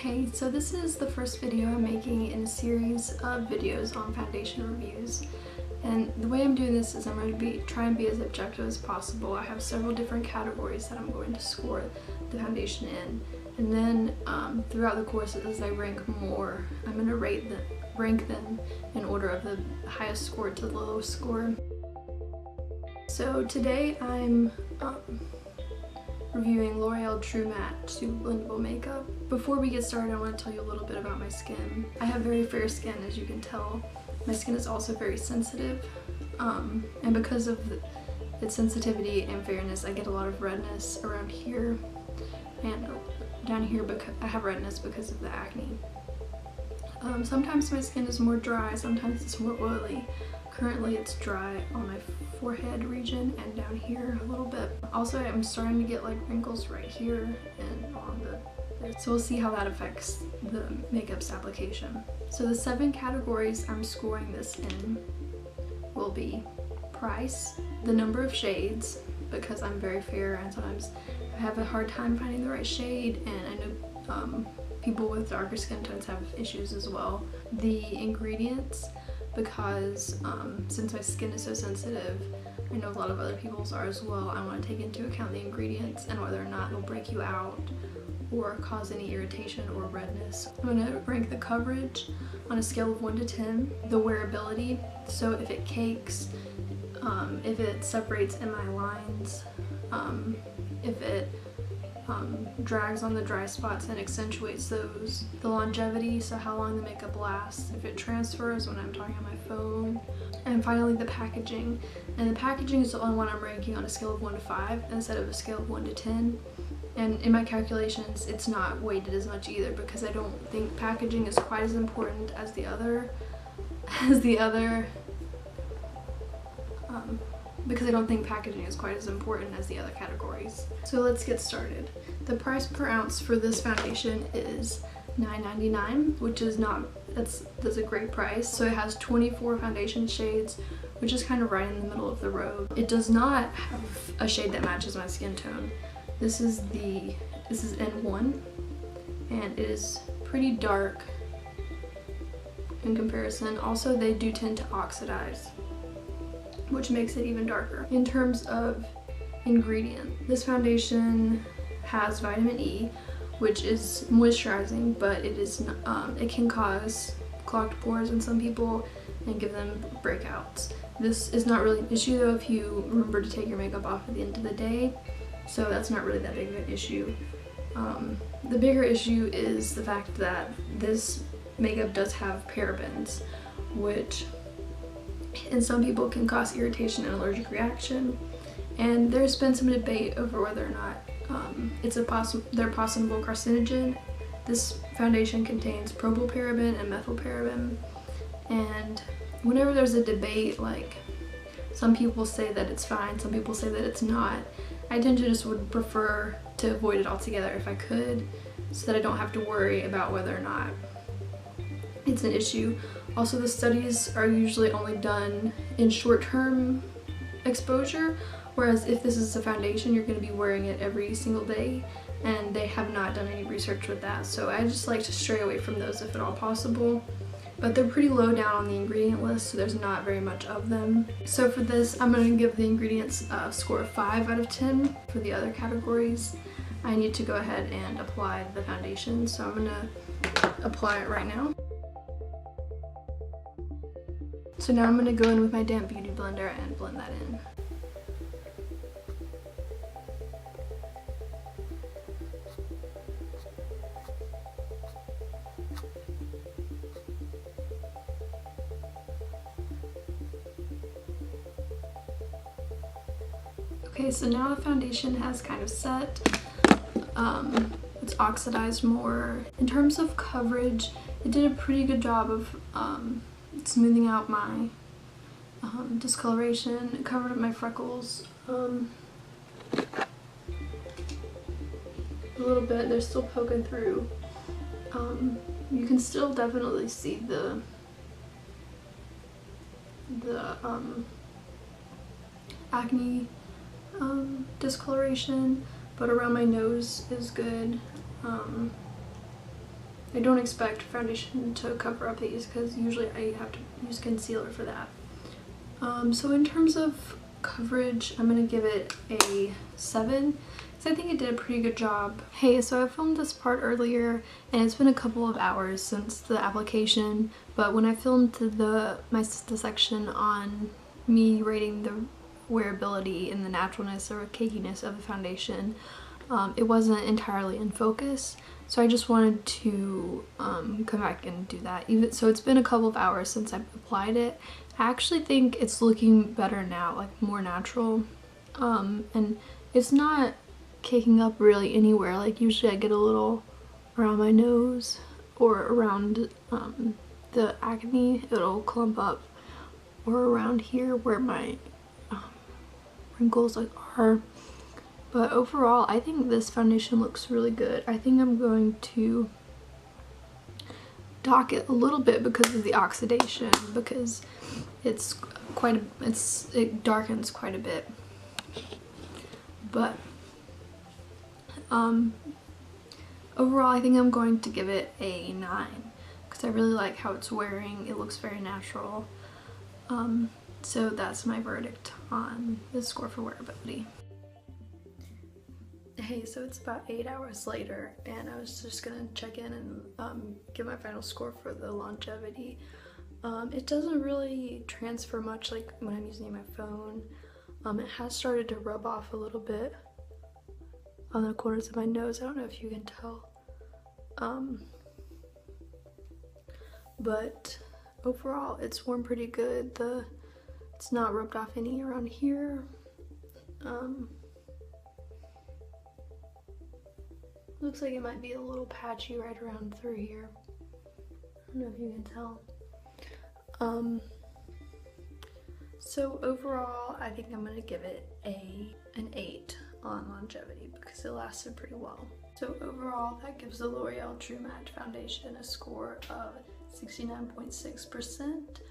Hey, so this is the first video I'm making in a series of videos on foundation reviews. And the way I'm doing this is I'm going to try and be as objective as possible. I have several different categories that I'm going to score the foundation in. And then throughout the course as I rank more, I'm going to rank them in order of the highest score to the lowest score. So today I'm reviewing L'Oreal True Matte Super Blendable Makeup. Before we get started, I want to tell you a little bit about my skin. I have very fair skin, as you can tell. My skin is also very sensitive, and because of its sensitivity and fairness, I get a lot of redness around here and down here because I have redness because of the acne. Sometimes my skin is more dry, sometimes it's more oily. Currently it's dry on my forehead region and down here a little bit. Also, I'm starting to get like wrinkles right here and on so we'll see how that affects the makeup's application. So the 7 categories I'm scoring this in will be price, the number of shades, because I'm very fair and sometimes I have a hard time finding the right shade, and I know people with darker skin tones have issues as well. The ingredients, because since my skin is so sensitive, I know a lot of other people's are as well, I want to take into account the ingredients and whether or not they'll break you out or cause any irritation or redness. I'm going to rank the coverage on a scale of 1 to 10. The wearability, so if it cakes, if it separates in my lines, if it drags on the dry spots and accentuates those. The longevity, so how long the makeup lasts, if it transfers when I'm talking on my phone. And finally the packaging. And the packaging is the only one I'm ranking on a scale of 1 to 5 instead of a scale of 1 to 10. And in my calculations, it's not weighted as much either because I don't think packaging is quite as important as because I don't think packaging is quite as important as the other categories. So let's get started. The price per ounce for this foundation is $9.99, which is that's a great price. So it has 24 foundation shades, which is kind of right in the middle of the road. It does not have a shade that matches my skin tone. This is N1, and it is pretty dark in comparison. Also, they do tend to oxidize, which makes it even darker. In terms of ingredient, this foundation has vitamin E, which is moisturizing, but it can cause clogged pores in some people and give them breakouts. This is not really an issue though if you remember to take your makeup off at the end of the day, so that's not really that big of an issue. The bigger issue is the fact that this makeup does have parabens, which in some people can cause irritation and allergic reaction, and there's been some debate over whether or not they're possible carcinogen. This foundation contains propylparaben and methylparaben, and whenever there's a debate, like some people say that it's fine, some people say that it's not, I tend to just would prefer to avoid it altogether if I could, so that I don't have to worry about whether or not it's an issue. Also, the studies are usually only done in short-term exposure, whereas if this is a foundation, you're going to be wearing it every single day, and they have not done any research with that, so I just like to stray away from those if at all possible. But they're pretty low down on the ingredient list, so there's not very much of them. So for this, I'm going to give the ingredients a score of 5 out of 10. For the other categories, I need to go ahead and apply the foundation, so I'm going to apply it right now. So now I'm going to go in with my damp beauty blender and blend that in. Okay, so now the foundation has kind of set. It's oxidized more. In terms of coverage, it did a pretty good job of smoothing out my discoloration. It covered up my freckles a little bit. They're still poking through. You can still definitely see the acne discoloration, but around my nose is good. I don't expect foundation to cover up these because usually I have to use concealer for that. So in terms of coverage, I'm gonna give it a 7 because I think it did a pretty good job. Hey, so I filmed this part earlier and it's been a couple of hours since the application, but when I filmed the section on me rating the wearability and the naturalness or cakiness of the foundation, it wasn't entirely in focus, so I just wanted to come back and do that. So it's been a couple of hours since I've applied it. I actually think it's looking better now, like more natural, and it's not caking up really anywhere. Like usually I get a little around my nose or around the acne, it'll clump up, or around here where my wrinkles are. But overall, I think this foundation looks really good. I think I'm going to dock it a little bit because of the oxidation, because it darkens quite a bit. But overall, I think I'm going to give it a 9 because I really like how it's wearing. It looks very natural. So that's my verdict on the score for wearability. Hey, so it's about 8 hours later and I was just gonna check in and give my final score for the longevity. It doesn't really transfer much like when I'm using my phone. It has started to rub off a little bit on the corners of my nose. I don't know if you can tell. But overall it's worn pretty good. It's not rubbed off any around here. Looks like it might be a little patchy right around through here. I don't know if you can tell. So overall, I think I'm gonna give it an 8 on longevity because it lasted pretty well. So overall, that gives the L'Oreal True Matte Foundation a score of 69.6%,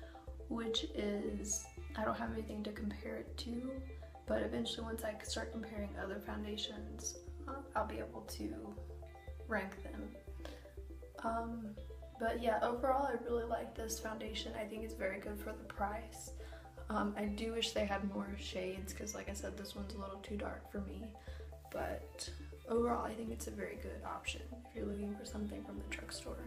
which is, I don't have anything to compare it to, but eventually once I start comparing other foundations, I'll be able to rank them. But yeah, overall I really like this foundation. I think it's very good for the price. I do wish they had more shades because like I said, this one's a little too dark for me. But overall I think it's a very good option if you're looking for something from the drugstore.